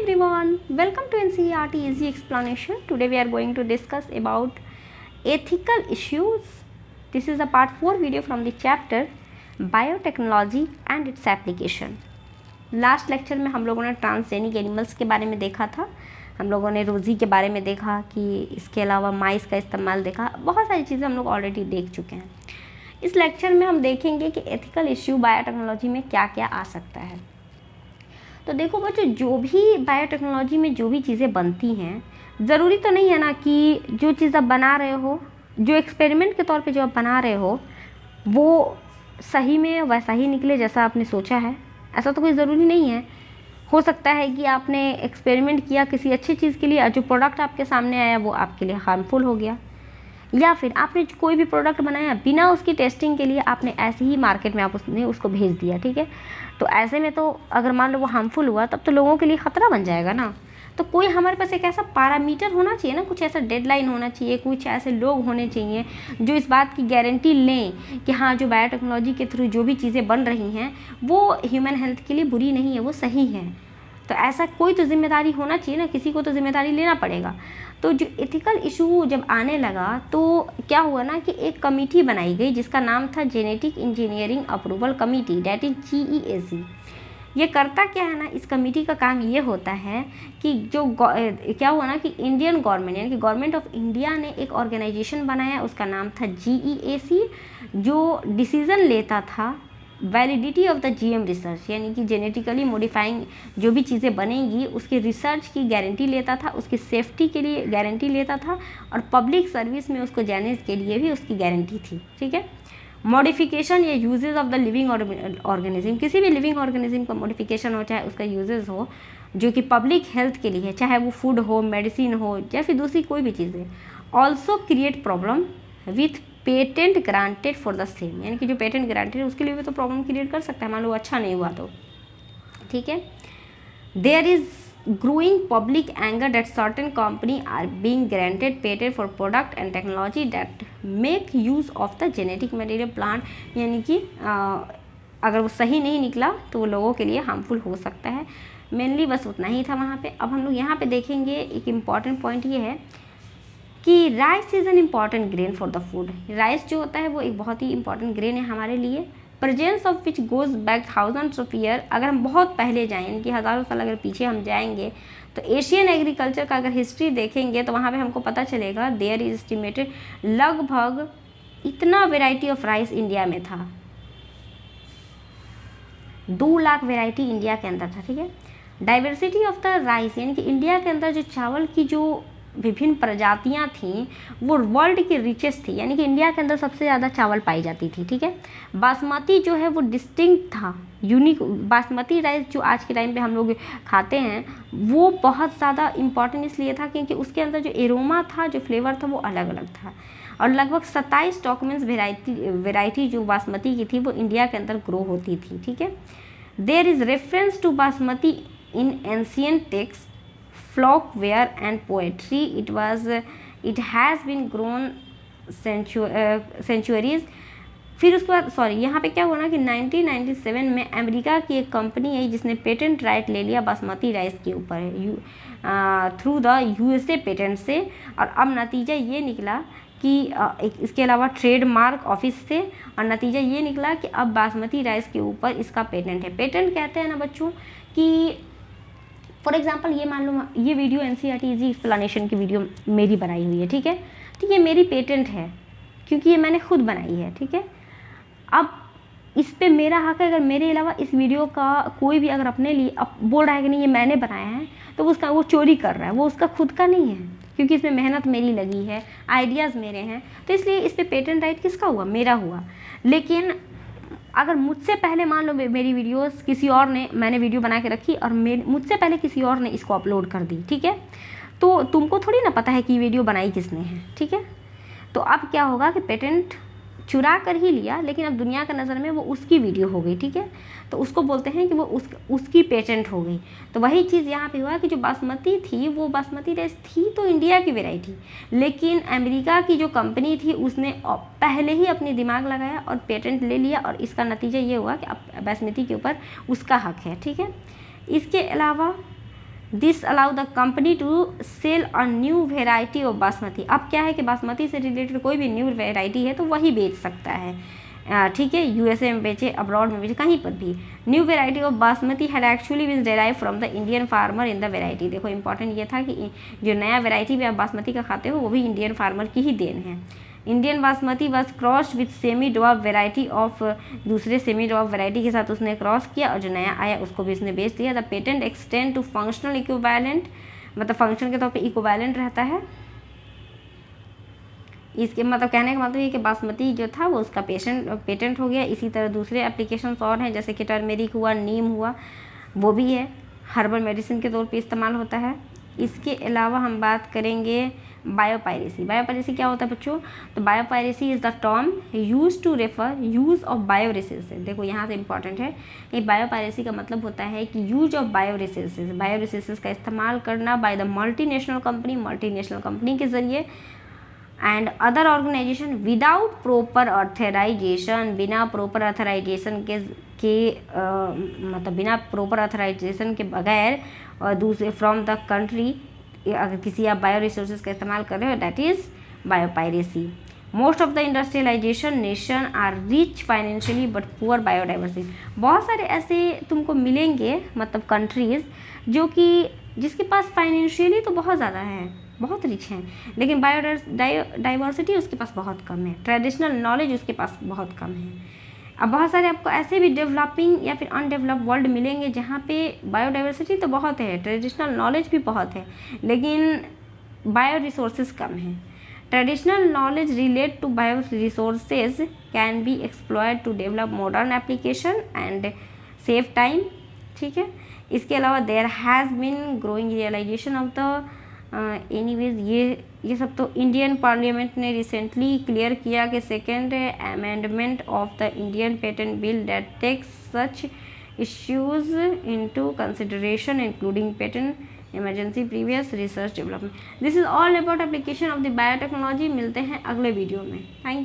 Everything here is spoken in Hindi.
everyone, welcome to NCERT Easy Explanation. Today we are going to discuss about ethical issues. This is a part 4 video from the chapter Biotechnology and its application. Last lecture में हम लोगों ने ट्रांसजेनिक एनिमल्स के बारे में देखा था, हम लोगों ने रोज़ी के बारे में देखा कि इसके अलावा माइस का इस्तेमाल देखा, बहुत सारी चीज़ें हम लोग ऑलरेडी देख चुके हैं। इस लेक्चर में हम देखेंगे कि एथिकल इश्यू बायोटेक्नोलॉजी में क्या क्या आ सकता है। तो देखो बच्चों, जो भी बायोटेक्नोलॉजी में जो भी चीज़ें बनती हैं, ज़रूरी तो नहीं है ना कि जो चीज़ आप बना रहे हो, जो एक्सपेरिमेंट के तौर पे जो आप बना रहे हो, वो सही में वैसा ही निकले जैसा आपने सोचा है। ऐसा तो कोई ज़रूरी नहीं है। हो सकता है कि आपने एक्सपेरिमेंट किया किसी अच्छी चीज़ के लिए और जो प्रोडक्ट आपके सामने आया वो आपके लिए हार्मफुल हो गया, या फिर आपने कोई भी प्रोडक्ट बनाया बिना उसकी टेस्टिंग के लिए आपने ऐसे ही मार्केट में आपने उसको भेज दिया, ठीक है। तो ऐसे में तो अगर मान लो वो हार्मफुल हुआ तब तो लोगों के लिए ख़तरा बन जाएगा ना। तो कोई हमारे पास एक ऐसा पैरामीटर होना चाहिए ना, कुछ ऐसा डेडलाइन होना चाहिए, कुछ ऐसे लोग होने चाहिए जो इस बात की गारंटी लें कि हाँ, जो बायोटेक्नोलॉजी के थ्रू जो भी चीज़ें बन रही हैं वो ह्यूमन हेल्थ के लिए बुरी नहीं है, वो सही है। तो ऐसा कोई तो जिम्मेदारी होना चाहिए ना, किसी को तो जिम्मेदारी लेना पड़ेगा। तो जो एथिकल इशू जब आने लगा तो क्या हुआ ना कि एक कमेटी बनाई गई जिसका नाम था genetic engineering approval committee, that is GEAC। ये करता क्या है ना, इस कमेटी का काम ये होता है कि जो क्या हुआ ना कि इंडियन गवर्नमेंट यानी कि गवर्नमेंट ऑफ इंडिया ने एक ऑर्गेनाइजेशन बनाया, उसका नाम था GEAC, जो डिसीज़न लेता था validity of the GM research, यानी कि जेनेटिकली मॉडिफाइंग जो भी चीज़ें बनेंगी उसकी रिसर्च की गारंटी लेता था, उसकी सेफ्टी के लिए गारंटी लेता था और पब्लिक सर्विस में उसको जाने के लिए भी उसकी गारंटी थी, ठीक है। मॉडिफिकेशन या uses of the living organism, किसी भी लिविंग ऑर्गेनिज्म का मॉडिफिकेशन हो, चाहे उसका यूजेस हो जो कि पब्लिक हेल्थ के लिए है, चाहे वो फूड हो, मेडिसिन हो या फिर दूसरी कोई भी चीज़ें, also create problem with patent granted for the same, यानी कि जो पेटेंट ग्रांटेड है उसके लिए भी तो प्रॉब्लम क्रिएट कर सकता है, मान लो अच्छा नहीं हुआ तो, ठीक है। There is growing public anger that certain company are being granted patent for product and technology that make use of the genetic material plant, यानी कि अगर वो सही नहीं निकला तो वो लोगों के लिए हार्मफुल हो सकता है। मेनली बस उतना ही था वहाँ पे। अब हम लोग यहाँ पे देखेंगे एक इम्पॉर्टेंट पॉइंट ये है कि rice is an important grain for the food. Rice जो होता है वो एक बहुत ही इंपॉर्टेंट ग्रेन है हमारे लिए, presence of which goes back thousands of year. अगर हम बहुत पहले जाएं, यानी कि हज़ारों साल अगर पीछे हम जाएंगे तो एशियन एग्रीकल्चर का अगर हिस्ट्री देखेंगे तो वहाँ पे हमको पता चलेगा देयर इज एस्टिमेटेड लगभग इतना वेराइटी ऑफ राइस इंडिया में था, 2 लाख वेराइटी इंडिया के अंदर था, ठीक है। डाइवर्सिटी ऑफ द राइस, यानी कि इंडिया के अंदर जो चावल की जो विभिन्न प्रजातियां थीं वो वर्ल्ड की रिचेस्ट थी, यानी कि इंडिया के अंदर सबसे ज़्यादा चावल पाई जाती थी, ठीक है। बासमती जो है वो डिस्टिंक्ट था, यूनिक। बासमती राइस जो आज के टाइम पे हम लोग खाते हैं वो बहुत ज़्यादा इम्पॉर्टेंट इसलिए था क्योंकि उसके अंदर जो एरोमा था, जो फ्लेवर था वो अलग अलग था। और लगभग 27 डॉक्यूमेंट्स वेराइटी जो बासमती की थी वो इंडिया के अंदर ग्रो होती थी, ठीक है। There is reference to basmati in ancient text, folkware and poetry. It has been grown centuries. फिर उसके बाद यहाँ पे क्या हुआ ना कि 1997 में अमेरिका की एक कंपनी है जिसने पेटेंट राइट ले लिया बासमती राइस के ऊपर थ्रू द USA पेटेंट से। और अब नतीजा ये निकला कि इसके अलावा ट्रेडमार्क ऑफिस से, और नतीजा ये निकला कि अब बासमती राइस के ऊपर इसका पेटेंट है। पेटेंट कहते हैं ना बच्चों कि फॉर एग्जाम्पल ये मान लो ये वीडियो NCERT इजी एक्सप्लेनेशन की वीडियो मेरी बनाई हुई है, ठीक है। तो ये मेरी पेटेंट है क्योंकि ये मैंने खुद बनाई है, ठीक है। अब इस पे मेरा हक है, अगर मेरे अलावा इस वीडियो का कोई भी अगर अपने लिए बोल रहा है कि नहीं ये मैंने बनाया है तो उसका वो चोरी कर रहा है, वो उसका खुद का नहीं है क्योंकि इसमें मेहनत मेरी लगी है, आइडियाज़ मेरे हैं, तो इसलिए इस पर पेटेंट राइट किसका हुआ? मेरा हुआ। लेकिन अगर मुझसे पहले मान लो मेरी वीडियोस किसी और ने, मैंने वीडियो बना के रखी और मुझसे पहले किसी और ने इसको अपलोड कर दी, ठीक है, तो तुमको थोड़ी ना पता है कि वीडियो बनाई किसने है, ठीक है। तो अब क्या होगा कि पेटेंट चुरा कर ही लिया, लेकिन अब दुनिया का नज़र में वो उसकी वीडियो हो गई, ठीक है। तो उसको बोलते हैं कि वो उसकी पेटेंट हो गई। तो वही चीज़ यहाँ पे हुआ कि जो बासमती थी वो बासमती राइस थी तो इंडिया की वेराइटी, लेकिन अमेरिका की जो कंपनी थी उसने पहले ही अपनी दिमाग लगाया और पेटेंट ले लिया, और इसका नतीजा ये हुआ कि अब बासमती के ऊपर उसका हक है, ठीक है। इसके अलावा this allow the company to sell a new variety of basmati. अब क्या है कि बासमती से रिलेटेड कोई भी न्यू वेराइटी है तो वही बेच सकता है, ठीक है, यूएसए में बेचे, अब्रॉड में बेचे, कहीं पर भी। New variety of basmati had actually been derive from the Indian farmer in the variety. देखो इंपॉर्टेंट ये था कि जो नया वेराइटी भी आप बासमती का खाते हो वो भी इंडियन फार्मर की ही देन है। Indian basmati was crossed with semi dwarf variety of, दूसरे सेमी ड्वार्फ वेराइटी के साथ उसने क्रॉस किया और जो नया आया उसको भी उसने बेच दिया। The patent extend to functional equivalent, मतलब फंक्शन के तौर पे इक्विवेलेंट रहता है। इसके मतलब कहने का मतलब ये कि बासमती जो था वो उसका पेटेंट हो गया। इसी तरह दूसरे एप्लीकेशंस और हैं, जैसे कि टर्मेरिक हुआ, नीम हुआ, वो भी है, हर्बल मेडिसिन के तौर पे इस्तेमाल होता है। इसके अलावा हम बात करेंगे बायोपायरेसी। बायोपायरेसी क्या होता है बच्चों? तो biopiracy is the term use to refer use of bioresources. देखो यहाँ से इंपॉर्टेंट है कि बायोपायरेसी का मतलब होता है कि यूज ऑफ बायोरिसोर्सेज, बायोरिसोर्सेज का इस्तेमाल करना बाय द मल्टीनेशनल कंपनी के ज़रिए and other organisation without proper authorisation, बिना प्रॉपर ऑथराइजेशन मतलब बिना प्रॉपर ऑथराइजेशन के बगैर और दूसरे फ्रॉम द कंट्री, अगर किसी आप बायो रिसोर्सेज का इस्तेमाल कर रहे हो, that is biopiracy. Most of the industrialisation nation are rich financially but poor biodiversity. बहुत सारे ऐसे तुमको मिलेंगे मतलब कंट्रीज़ जो कि जिसके पास फाइनेंशियली तो बहुत ज़्यादा है, बहुत रिच हैं, लेकिन बायोडाइवर्सिटी उसके पास बहुत कम है, ट्रेडिशनल नॉलेज उसके पास बहुत कम है। अब बहुत सारे आपको ऐसे भी डेवलपिंग या फिर अनडेवलप्ड वर्ल्ड मिलेंगे जहाँ पे बायोडाइवर्सिटी तो बहुत है, ट्रेडिशनल नॉलेज भी बहुत है, लेकिन बायो रिसोर्सेज कम है। Traditional knowledge relate to bio resources can be exploited to develop modern application and save time, ठीक है। इसके अलावा there has been growing realisation of the anyways ये सब तो इंडियन पार्लियामेंट ने रिसेंटली क्लियर किया कि second amendment of the Indian patent bill that takes such issues into consideration including patent emergency previous research development. This is all about application of the biotechnology. मिलते हैं अगले वीडियो में। थैंक